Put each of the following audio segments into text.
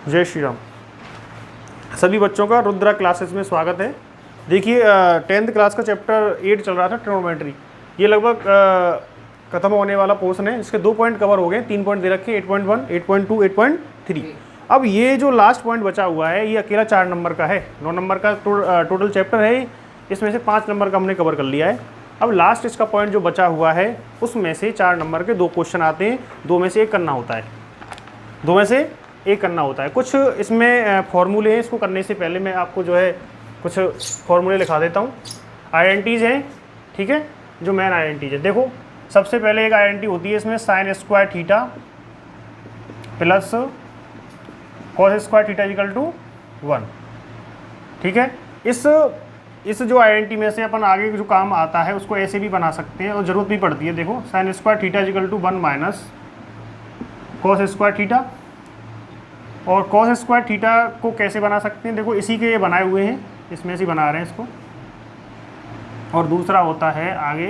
जय श्री राम। सभी बच्चों का रुद्रा क्लासेस में स्वागत है। देखिए 10th क्लास का चैप्टर 8 चल रहा था ट्रिग्नोमेट्री। ये लगभग खत्म होने वाला पोर्शन है। इसके 2 पॉइंट कवर हो गए, 3 पॉइंट दे रखे 8.1, 8.2, 8.3। अब ये जो लास्ट पॉइंट बचा हुआ है ये अकेला 4 नंबर का है। 9 नंबर का टोटल चैप्टर है, इसमें से 5 नंबर का हमने कवर कर लिया है। अब लास्ट इसका पॉइंट जो बचा हुआ है उसमें से 4 नंबर के 2 क्वेश्चन आते हैं, 2 में से 1 करना होता है, 2 में से 1 करना होता है। कुछ इसमें फॉर्मूले हैं, इसको करने से पहले मैं आपको जो है कुछ फॉर्मूले लिखा देता हूँ। आइडेंटिटीज हैं, ठीक है, जो मेन आइडेंटिटीज है। देखो सबसे पहले एक आइडेंटिटी होती है इसमें sine square theta plus cos square theta equal to 1, ठीक है। इस जो आइडेंटिटी में से अपन आगे जो काम आता है उसको ऐसे भी बना सकते हैं और ज़रूरत भी पड़ती है। देखो sine square theta equal to 1 minus cos square theta. और कॉस स्क्वायर थीटा को कैसे बना सकते हैं, देखो इसी के ये बनाए हुए हैं, इसमें से बना रहे हैं इसको। और दूसरा होता है आगे,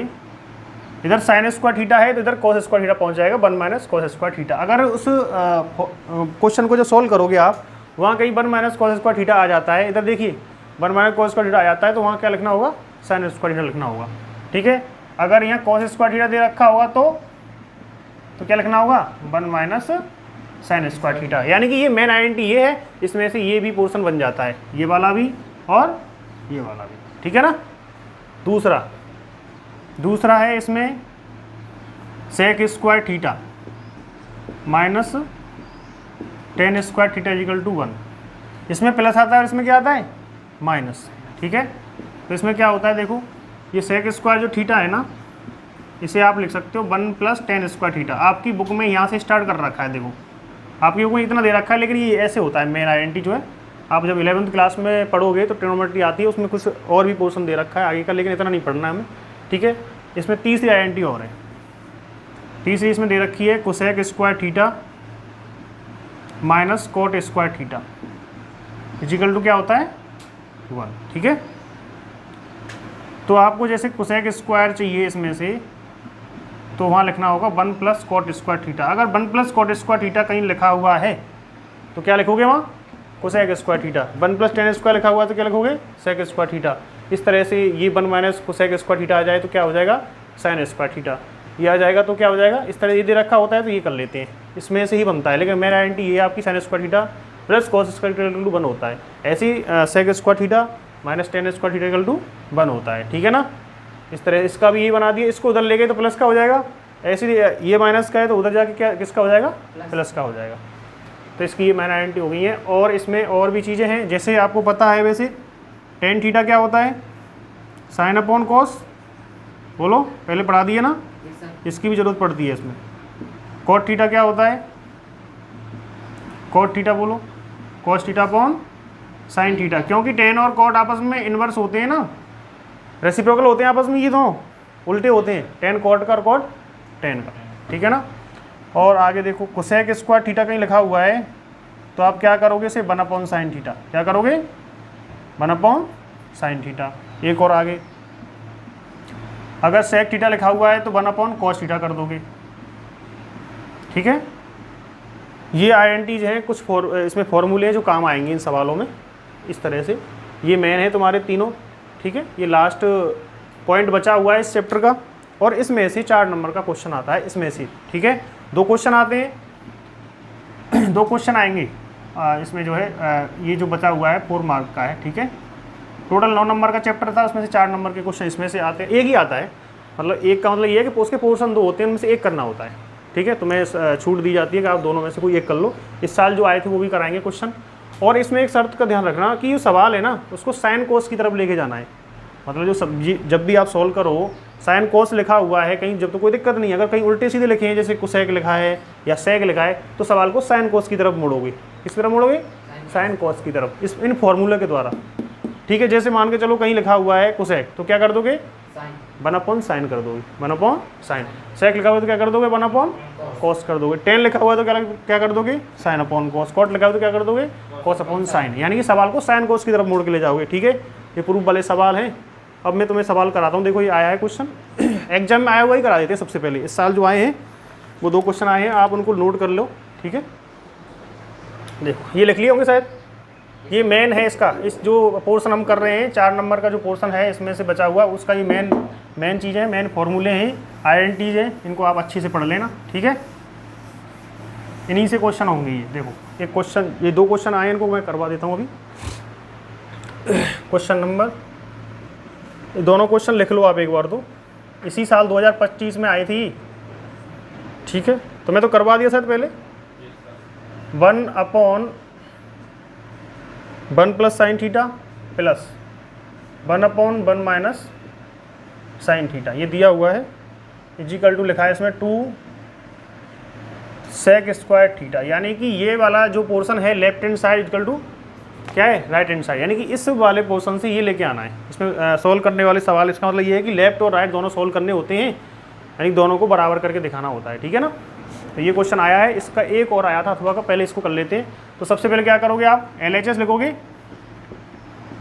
इधर साइन स्क्वायर थीटा है तो इधर कॉस स्क्वायर थीटा पहुंच जाएगा 1 माइनस कॉस स्क्वायर थीटा। अगर उस क्वेश्चन को जो सॉल्व करोगे आप, वहाँ कहीं 1 माइनस कॉस स्क्वायर थीटा आ जाता है, इधर देखिए 1 माइनस कॉस स्क्वायर थीटा आ जाता है, तो वहाँ क्या लिखना होगा, साइन स्क्वायर थीटा लिखना होगा, ठीक है। अगर यहाँ कॉस स्क्वायर थीटा दे रखा होगा तो क्या लिखना होगा, 1 माइनस साइन स्क्वायर थीटा। यानी कि ये मेन आइडेंटिटी ये है, इसमें से ये भी पोर्शन बन जाता है, ये वाला भी और ये वाला भी, ठीक है ना। दूसरा है इसमें sec square theta minus tan square theta equal to 1। इसमें प्लस आता है और इसमें क्या आता है, माइनस, ठीक है। तो इसमें क्या होता है, देखो ये सेक स्क्वायर जो थीटा है ना, इसे आप लिख सकते हो 1 प्लस टेन स्क्वायर थीटा। आपकी बुक में यहाँ से स्टार्ट कर रखा है, देखो आपकी बुक में इतना दे रखा है, लेकिन ये ऐसे होता है मेन आइडेंटिटी जो है। आप जब 11th क्लास में पढ़ोगे तो ट्रिग्नोमेट्री आती है, उसमें कुछ और भी पोर्शन दे रखा है आगे का, लेकिन इतना नहीं पढ़ना है हमें, ठीक है। इसमें तीसरी आइडेंटिटी और है, तीसरी इसमें दे रखी है cosec square theta minus cot square theta equal to क्या होता है, 1, ठीक है। तो आपको जैसे कोसेक स्क्वायर चाहिए इसमें से, तो वहाँ लिखना होगा 1 प्लस कॉट स्क्वायर थीटा। अगर 1 प्लस कॉट स्क्वायर थीटा कहीं लिखा हुआ है तो क्या लिखोगे वहाँ, cosec square theta. 1 plus ten square लिखा हुआ है तो क्या लिखोगे, सेक स्क्वायर थीटा। इस तरह से ये 1 माइनस कोसेक स्क्वायर थीटा आ जाए तो क्या हो जाएगा, साइन स्क्वायर थीटा। ये आ जाएगा तो क्या हो जाएगा, इस तरह ये दे रखा होता है तो ये कर लेते हैं, इसमें से ही बनता है। लेकिन मेन आइडेंटिटी ये आपकी sine square theta plus cos square theta equal to 1 होता है। ऐसी sec square theta minus tan square theta equal to 1 होता है, ठीक है ना। इस तरह इसका भी यही बना दिया, इसको उधर ले गए तो प्लस का हो जाएगा, ऐसे ये माइनस का है तो उधर जाके क्या किसका हो जाएगा, प्लस का हो जाएगा। तो इसकी ये मेन आइडेंटिटी हो गई है। और इसमें और भी चीज़ें हैं, जैसे आपको पता है वैसे टेन थीटा क्या होता है, साइन अपॉन कॉस, बोलो पहले पढ़ा दिए ना, इसकी भी ज़रूरत पड़ती है इसमें। कॉट थीटा क्या होता है, कॉट थीटा बोलो, cos theta upon sine theta, क्योंकि टेन और कॉट आपस में इन्वर्स होते हैं ना, रेसिप्रोकल होते हैं आपस में, ये दो उल्टे होते हैं, टेन कॉट का और कॉट टेन का, ठीक है ना। और आगे देखो कोसेक स्क्वायर थीटा कहीं लिखा हुआ है तो आप क्या करोगे, इसे 1 अपॉन साइन थीटा, क्या करोगे, 1 अपॉन साइन थीटा। एक और आगे, अगर सेक थीटा लिखा हुआ है तो 1 अपॉन कॉस थीटा कर दोगे, ठीक है। ये आइडेंटिटीज हैं, कुछ इसमें फॉर्मूले हैं जो काम आएंगे इन सवालों में, इस तरह से। ये मेन है तुम्हारे तीनों, ठीक है। ये लास्ट पॉइंट बचा हुआ है इस चैप्टर का, और इसमें से 4 नंबर का क्वेश्चन आता है इसमें से, ठीक है। 2 क्वेश्चन आते हैं, 2 क्वेश्चन आएंगे इसमें जो है ये जो बचा हुआ है 4 मार्क का है, ठीक है। टोटल 9 नंबर का चैप्टर था, उसमें से 4 नंबर के क्वेश्चन इसमें से आते हैं। एक ही आता है, मतलब एक का मतलब ये है कि उसके पोर्शन 2 होते हैं, उनमें से एक करना होता है, ठीक है। तुम्हें छूट दी जाती है कि आप दोनों में से कोई एक कर लो। इस साल जो आए थे वो भी कराएंगे क्वेश्चन। और इसमें एक शर्त का ध्यान रखना कि ये सवाल है ना, उसको साइन कोस की तरफ लेके जाना है। मतलब जो जब भी आप सॉल्व करो, साइन कोस लिखा हुआ है कहीं, जब तो कोई दिक्कत नहीं है। अगर कहीं उल्टे सीधे लिखे हैं, जैसे कोसेक लिखा है या सेक लिखा है, तो सवाल को साइन कोस की तरफ मोड़ोगे। किस तरफ मोड़ोगे, साइन कोस की तरफ, इन फॉर्मूले के द्वारा, ठीक है। जैसे मान के चलो कहीं लिखा हुआ है कोसेक, तो क्या कर दोगे, 1 अपॉन साइन कर दोगे, 1 अपॉन साइन। सेक लिखा हुआ है तो क्या कर दोगे, 1 अपॉन कॉस कर दोगे। टेन लिखा हुआ है तो क्या कर दोगे, साइन अपॉन कॉस। कॉट लिखा हुआ है तो क्या कर दोगे, कॉस अपॉन साइन। यानी कि सवाल को साइन कोस की तरफ मोड़ के ले जाओगे, ठीक है। ये प्रूफ वाले सवाल हैं। अब मैं तुम्हें सवाल कराता हूँ, देखो ये आया है क्वेश्चन, एग्जाम में आया हुआ ही करा देते हैं सबसे पहले। इस साल जो आए हैं वो 2 क्वेश्चन आए हैं, आप उनको नोट कर लो, ठीक है। देखो ये लिख लिए होंगे शायद, ये मेन है इसका, इस जो पोर्शन हम कर रहे हैं 4 नंबर का जो पोर्शन है इसमें से बचा हुआ उसका ये मेन चीज़ है, मेन फॉर्मूले हैं, आइडेंटिटीज हैं, इनको आप अच्छे से पढ़ लेना, ठीक है। इन्हीं से क्वेश्चन होंगे ये। देखो एक क्वेश्चन, ये 2 क्वेश्चन आए, इनको मैं करवा देता हूँ अभी। क्वेश्चन नंबर, दोनों क्वेश्चन लिख लो आप एक बार, तो इसी साल 2025 में आई थी, ठीक है। तो मैं तो करवा दिया शायद पहले, 1/1 plus sine theta plus 1/1 minus sine theta, ये दिया हुआ है, इजिकल टू लिखा है इसमें 2 सेक स्क्वायर थीटा, यानी कि ये वाला जो पोर्शन है left hand side equal to क्या है, राइट हैंड साइड, यानी कि इस वाले पोर्शन से ये लेके आना है। इसमें सोल्व करने वाले सवाल, इसका मतलब ये है कि लेफ्ट और राइट दोनों सोल्व करने होते हैं, यानी दोनों को बराबर करके दिखाना होता है, ठीक है ना। तो ये क्वेश्चन आया है, इसका एक और आया था अथवा का, पहले इसको कर लेते हैं। तो सबसे पहले क्या करोगे आप, LHS लिखोगे,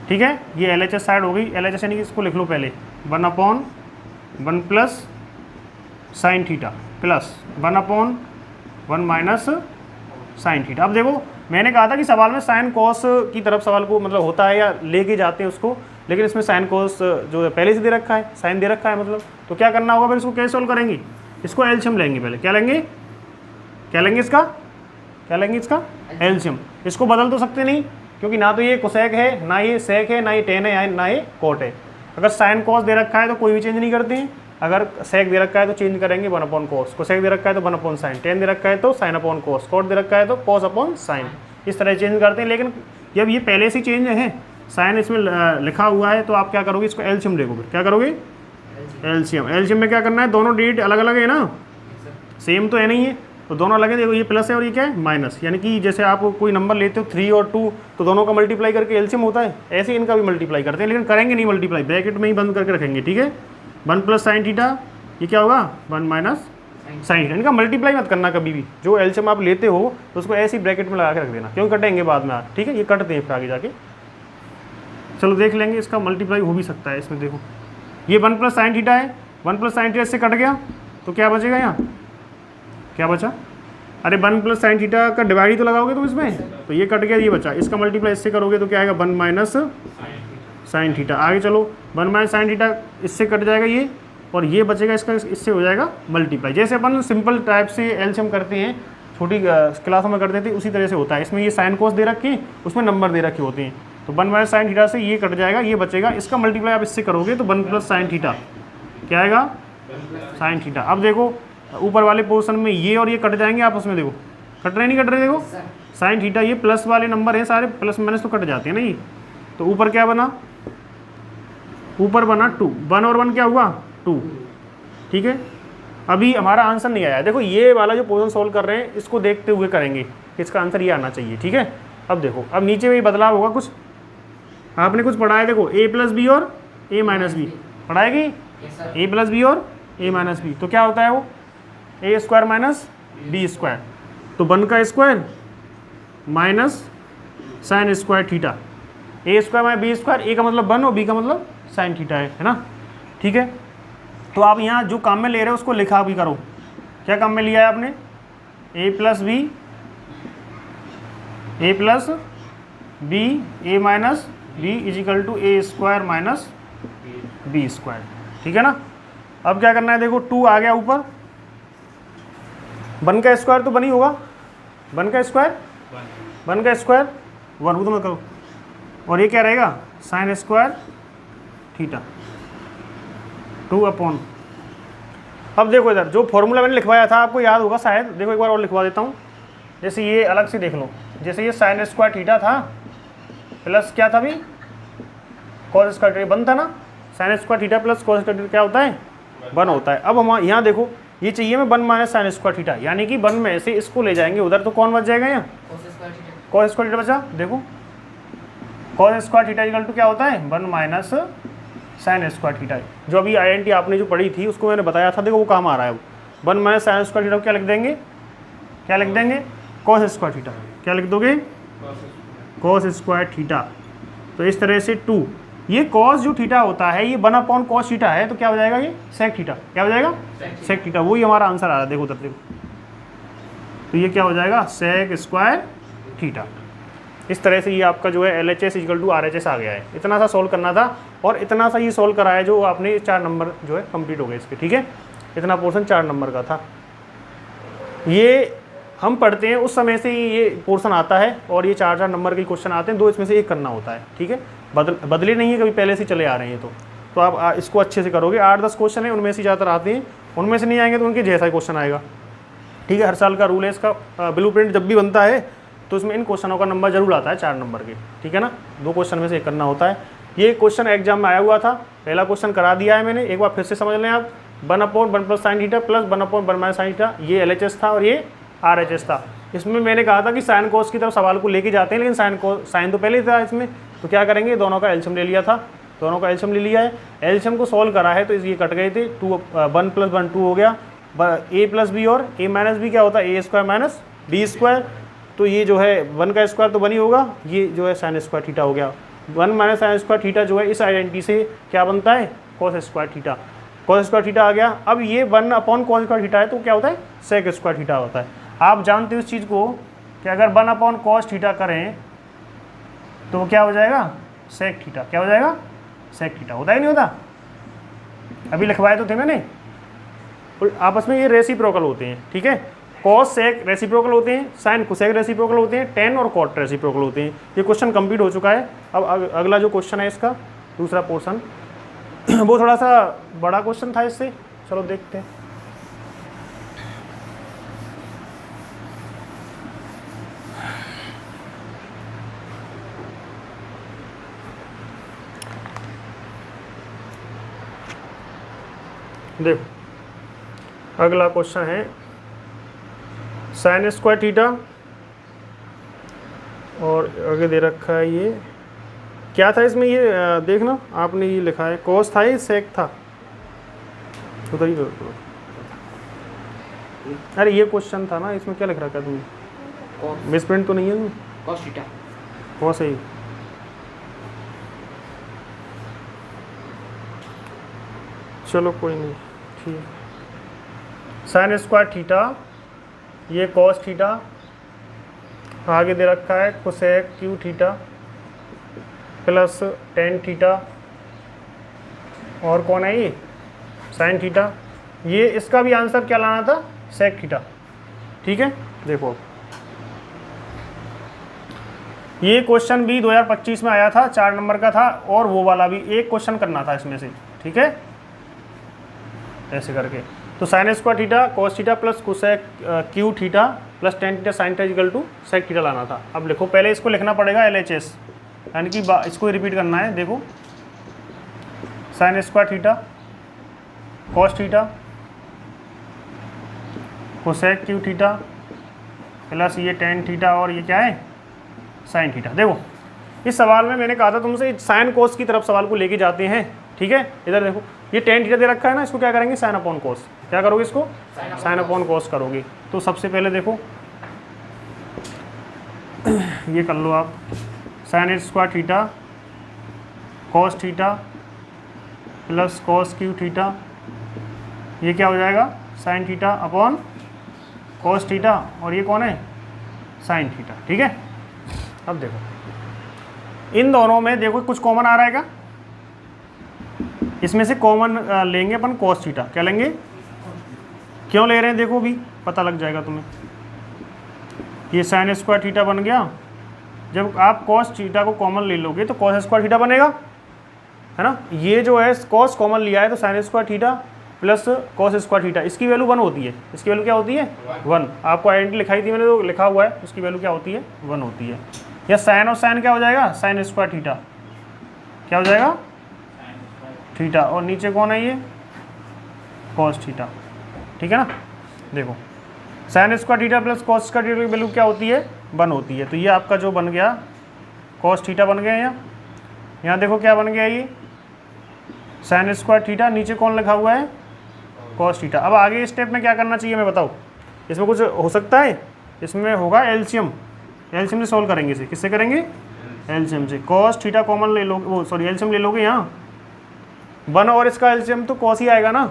ठीक है, ये LHS साइड हो गई, LHS यानी कि इसको लिख लो पहले 1/1 plus sine theta plus 1/1 minus sine theta. अब देखो मैंने कहा था कि सवाल में साइन कॉस की तरफ सवाल को मतलब होता है या लेके जाते हैं उसको, लेकिन इसमें साइन कॉस जो पहले से दे रखा है, साइन दे रखा है मतलब, तो क्या करना होगा फिर इसको कैसे सोल्व करेंगे, इसको एलसीएम लेंगे पहले, क्या लेंगे इसका एलसीएम। इसको बदल तो सकते नहीं, क्योंकि ना तो ये कोसेक है, ना ये सेक है, ना ये टेन है, ना ये कोट है। अगर साइन कॉस दे रखा है तो कोई भी चेंज नहीं करते हैं, अगर सेक दे रखा है तो चेंज करेंगे 1/cos, कोसेक दे रखा है तो 1/sin, टेन दे रखा है तो sin/cos, कोट दे रखा है तो cos/sin, इस तरह चेंज करते हैं। लेकिन जब ये पहले से चेंज है, साइन इसमें लिखा हुआ है, तो आप क्या करोगे, इसको एलसीएम देखोगे, क्या करोगे एलसीएम में क्या करना है, दोनों डिजिट अलग अलग है ना, सेम तो है नहीं है, तो दोनों अलग है। देखो ये प्लस है और ये क्या है माइनस, यानी कि जैसे आप कोई नंबर लेते हो 3 और 2 तो दोनों का मल्टीप्लाई करके एलसीएम होता है, ऐसे इनका भी मल्टीप्लाई करते हैं, लेकिन करेंगे नहीं मल्टीप्लाई, ब्रैकेट में ही बंद करके रखेंगे, ठीक है। 1 प्लस साइन थीटा, ये क्या होगा 1 माइनस साइन थीटा, इनका मल्टीप्लाई मत करना कभी भी, जो एलसीएम आप लेते हो तो उसको ऐसे ही ब्रैकेट में लगा के रख देना, क्यों कटेंगे बाद में, ठीक है, ये कटते हैं फिर आगे जाके। चलो देख लेंगे, इसका मल्टीप्लाई हो भी सकता है इसमें। देखो ये 1 प्लस साइन थीटा है, 1 प्लस साइन थीटा इससे कट गया, तो क्या बचेगा यहाँ, क्या बचा, अरे 1 प्लस साइन थीटा का डिवाइड ही तो लगाओगे तुम इसमें, तो ये कट गया, ये बचा, इसका मल्टीप्लाई इससे करोगे तो क्या आएगा 1 माइनस साइन थीटा। आगे चलो 1 माइनस साइन थीटा इससे कट जाएगा ये, और ये बचेगा इसका, इससे हो जाएगा मल्टीप्लाई। जैसे अपन सिंपल टाइप से एलसीएम करते हैं, छोटी क्लासों में करते थे, उसी तरह से होता है। इसमें ये साइन कोस दे रखे हैं, उसमें नंबर दे रखे होते हैं, तो 1 माइनस साइन थीटा से ये कट जाएगा, ये बचेगा, इसका मल्टीप्लाई आप इससे करोगे तो 1 प्लस साइन थीटा क्या आएगा साइन थीटा। अब देखो ऊपर वाले पोर्शन में ये और ये कट जाएंगे आपस में, देखो कट रहे नहीं कट रहे, देखो साइन थीटा, ये प्लस वाले नंबर हैं सारे, प्लस माइनस तो कट जाते हैं ना ये, तो ऊपर क्या बना, ऊपर बना 2, 1 और 1 क्या हुआ 2, ठीक है। अभी हमारा आंसर नहीं आया, देखो ये वाला जो पोर्शन सोल्व कर रहे हैं इसको देखते हुए करेंगे कि इसका आंसर ये आना चाहिए, ठीक है। अब देखो अब नीचे में बदलाव होगा कुछ, आपने कुछ पढ़ा है, देखो a प्लस बी और a माइनस बी पढ़ाएगी, a प्लस बी और a माइनस बी, तो क्या होता है वो a square minus b square, तो 1 का square minus sine square theta, a square minus b square, a का मतलब 1 और b का मतलब साइन थीटा है ना, ठीक है। तो आप यहाँ जो काम में ले रहे हो उसको लिखा भी करो, क्या काम में लिया है आपने, a plus b a minus b equal to a square minus b square, ठीक है ना। अब क्या करना है, देखो 2 आ गया ऊपर, 1 का स्क्वायर तो बनी होगा, 1 का स्क्वायर 1 वो तो मत करो, और ये क्या रहेगा साइन स्क्वायर थीटा 2/। अब देखो इधर जो फॉर्मूला मैंने लिखवाया था आपको याद होगा शायद, देखो एक बार और लिखवा देता हूँ। जैसे ये अलग से देख लो, जैसे ये साइन स्क्वायर थीटा था प्लस क्या था, भी कॉस स्क्वायर थीटा 1 था ना, sign square theta plus cos square theta क्या होता है 1 होता है। अब हम यहाँ देखो ये चाहिए मैं 1 माइनस साइन स्क्वायर थीटा, यानी कि 1 में से इसको ले जाएंगे उधर, तो कौन बच जाएगा यहाँ कॉस स्क्वायर थीटा बचा। देखो cos square theta equal to क्या होता है 1 माइनस साइन स्क्वायर थीटा, जो अभी आइडेंटिटी आपने जो पढ़ी थी उसको मैंने बताया था, देखो वो काम आ रहा है। 1 माइनस साइन स्क्वायर थीटा क्या लिख देंगे, कॉस स्क्वायर थीटा, क्या लिख दोगे कॉस स्क्वायर थीटा। तो इस तरह से 2, ये कॉस जो थीटा होता है ये 1/cos थीटा है, तो क्या हो जाएगा ये सेक थीटा, क्या हो जाएगा सेक थीटा, वही हमारा आंसर आ रहा है। देखो तब देखो, तो ये क्या हो जाएगा सेक स्क्वायर थीटा। इस तरह से ये आपका जो है LHS इक्वल टू RHS आ गया है। इतना सा सॉल्व करना था और इतना सा ये सॉल्व कराया जो आपने 4 नंबर जो है कंप्लीट हो गए इसके, ठीक है। इतना पोर्शन 4 नंबर का था। ये हम पढ़ते हैं उस समय से ये पोर्शन आता है और ये 4-4 नंबर के क्वेश्चन आते हैं, 2 इसमें से एक करना होता है, ठीक है। बदले नहीं है, कभी पहले से चले आ रहे हैं तो आप इसको अच्छे से करोगे। 8-10 क्वेश्चन है, उनमें से ज़्यादातर आते हैं, उनमें से नहीं आएंगे तो उनके जैसा ही क्वेश्चन आएगा, ठीक है। हर साल का रूल है इसका। ब्लूप्रिंट जब भी बनता है तो इसमें इन क्वेश्चनों का नंबर जरूर आता है 4 नंबर के, ठीक है ना। 2 क्वेश्चन में से एक करना होता है। ये क्वेश्चन एग्जाम में आया हुआ था, पहला क्वेश्चन करा दिया है मैंने, एक बार फिर से समझ लें आप। 1/1 + sin theta plus 1/1 - sin theta, ये LHS था और ये RHS था। इसमें मैंने कहा था कि साइन कोस की तरफ सवाल को लेके जाते हैं, लेकिन साइन तो पहले ही था इसमें, तो क्या करेंगे, दोनों का एलसीएम ले लिया था, दोनों का एलसीएम ले लिया है। एलसीएम को सॉल्व करा है तो ये कट गए थे, 1 + 1 2 हो गया, a + b और a - b क्या होता है, a² - b²। तो ये जो है 1 का स्क्वायर तो 1 ही होगा, ये जो है sin स्क्वायर थीटा हो गया। 1 - sin स्क्वायर थीटा जो है इस आइडेंटिटी से क्या बनता है, cos square theta. cos square theta आ गया। अब ये 1/cos स्क्वायर थीटा है तो क्या होता है, sec स्क्वायर थीटा होता है। आप जानते हो इस चीज़ को कि अगर 1/cos थीटा करें तो वो क्या हो जाएगा, sec थीटा। क्या हो जाएगा, sec थीटा। होता ही नहीं होता, अभी लिखवाए तो थे मैंने। आपस में ये रेसिप्रोकल होते हैं, ठीक है। cos sec रेसिप्रोकल होते हैं, sin cosec रेसिप्रोकल होते हैं, tan और cot रेसिप्रोकल होते हैं। ये क्वेश्चन कंप्लीट हो चुका है। अब अगला जो क्वेश्चन है इसका दूसरा पोर्शन वो थोड़ा सा बड़ा क्वेश्चन था इससे, चलो देखते हैं। देखो अगला क्वेश्चन है sin स्क्वायर थीटा और आगे दे रखा है ये क्या था इसमें, ये देखना आपने ये लिखा है cos था, ये sec था। तो ये अरे ये क्वेश्चन था ना, इसमें क्या लिख रखा है तुमने, मिसप्रिंट तो नहीं है cos थीटा, cos है। चलो कोई नहीं, ठीक। sin स्क्वायर थीटा, ये cos थीटा, आगे दे रखा है cosec Q theta plus tan theta, और कौन है ये sin थीटा। ये इसका भी आंसर क्या लाना था, sec थीटा, ठीक है। देखो ये क्वेश्चन भी 2025 में आया था, 4 नंबर का था, और वो वाला भी एक क्वेश्चन करना था इसमें से, ठीक है, ऐसे करके। तो sin square theta cos theta plus cosec Q theta plus tan theta sin theta equal to sec theta लाना था। अब लिखो, पहले इसको लिखना पड़ेगा LHS, यानी कि इसको रिपीट करना है। देखो sin square theta cos theta cosec Q theta plus ये tan थीटा और ये क्या है sin थीटा। देखो इस सवाल में मैंने कहा था तुमसे sin cos की तरफ सवाल को लेके जाते हैं, ठीक है। इधर देखो ये tan थीटा दे रखा है ना, इसको क्या करेंगे sin/cos। क्या करोगे इसको, sin/cos करोगे। तो सबसे पहले देखो ये कर लो आप, sin square theta cos theta plus cos Q theta, ये क्या हो जाएगा sin theta upon cos theta, और ये कौन है sin थीटा, ठीक है। अब देखो इन दोनों में देखो कुछ कॉमन आ रहा है क्या, इसमें से कॉमन लेंगे अपन cos थीटा। क्या लेंगे, क्यों ले रहे हैं देखो भी पता लग जाएगा तुम्हें। ये sin स्क्वायर थीटा बन गया, जब आप cos थीटा को कॉमन ले लोगे तो cos स्क्वायर थीटा बनेगा, है ना। ये जो है cos कॉमन लिया है तो sin square theta plus cos square theta, इसकी वैल्यू 1 होती है। इसकी वैल्यू क्या होती है 1। आपको आइडेंटिटी लिखाई थी मैंने, तो लिखा हुआ है, उसकी वैल्यू क्या होती है 1 होती है। या sin और sin क्या हो जाएगा sin स्क्वायर थीटा, क्या हो जाएगा थीटा, और नीचे कौन है ये cos थीटा, ठीक है ना। देखो sin square theta plus cos square theta की वैल्यू क्या होती है 1 होती है। तो ये आपका जो बन गया cos थीटा बन गया। यहाँ देखो क्या बन गया, ये sin स्क्वायर थीटा, नीचे कौन लिखा हुआ है cos थीटा। अब आगे स्टेप में क्या करना चाहिए मैं बताओ, इसमें कुछ हो सकता है, इसमें होगा एलसीएम से सॉल्व करेंगे इसे। किससे करेंगे, एलसीएम से। cos थीटा कॉमन ले लोगे, वो सॉरी एलसीएम ले लोगे यहाँ 1, और इसका एलसीएम तो cos ही आएगा ना।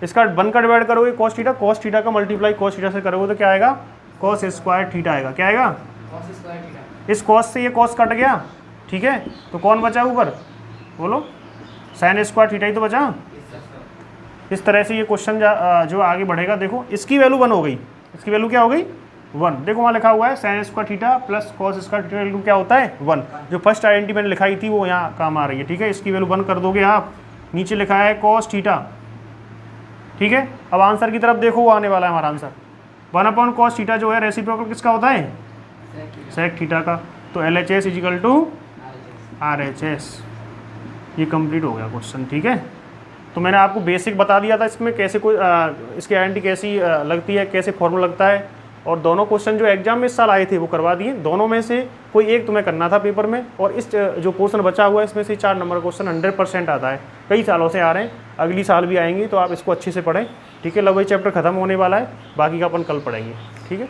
इसका 1 का डिवाइड करोगे cos थीटा का मल्टीप्लाई cos थीटा से करोगे तो क्या आएगा cos स्क्वायर थीटा आएगा। क्या आएगा इस कॉस से ये कॉस कट गया, ठीक है, तो कौन बचा ऊपर, बोलो, साइन स्क्वायर थीटा ही तो बचा। इस तरह से ये क्वेश्चन जो आगे बढ़ेगा, देखो इसकी वैल्यू 1 हो गई, इसकी वैल्यू क्या हो गई 1, देखो वहाँ लिखा हुआ है sign square theta plus cos square theta value क्या होता है 1, जो फर्स्ट आइडेंटिटी मैंने लिखाई थी वो यहाँ काम आ रही है, ठीक है, इसकी वैल्यू 1 कर दोगे आप, नीचे लिखा है कॉस थीटा, ठीक है। अब आंसर की तरफ देखो, वो आने वाला है हमारा आंसर 1 कॉस थीटा जो है रेसिप्रोकल किसका होता है, सेक थीटा का, तो LHS इजिकल टू RHS, ये कंप्लीट हो गया क्वेश्चन, ठीक है। तो मैंने आपको बेसिक बता दिया था इसमें कैसे कोई इसकी आइडेंटिटी कैसी लगती है, कैसे फॉर्मूला लगता है, और दोनों क्वेश्चन जो एग्जाम में इस साल आए थे वो करवा दिए, दोनों में से कोई एक तुम्हें करना था पेपर में, और इस जो पोर्शन बचा हुआ है इसमें से 4 नंबर क्वेश्चन 100% आता है, कई सालों से आ रहे हैं, अगली साल भी आएंगे, तो आप इसको अच्छे से पढ़ें, ठीक है। लगभग चैप्टर खत्म होने वाला है, बाकी का अपन कल पढ़ेंगे, ठीक है।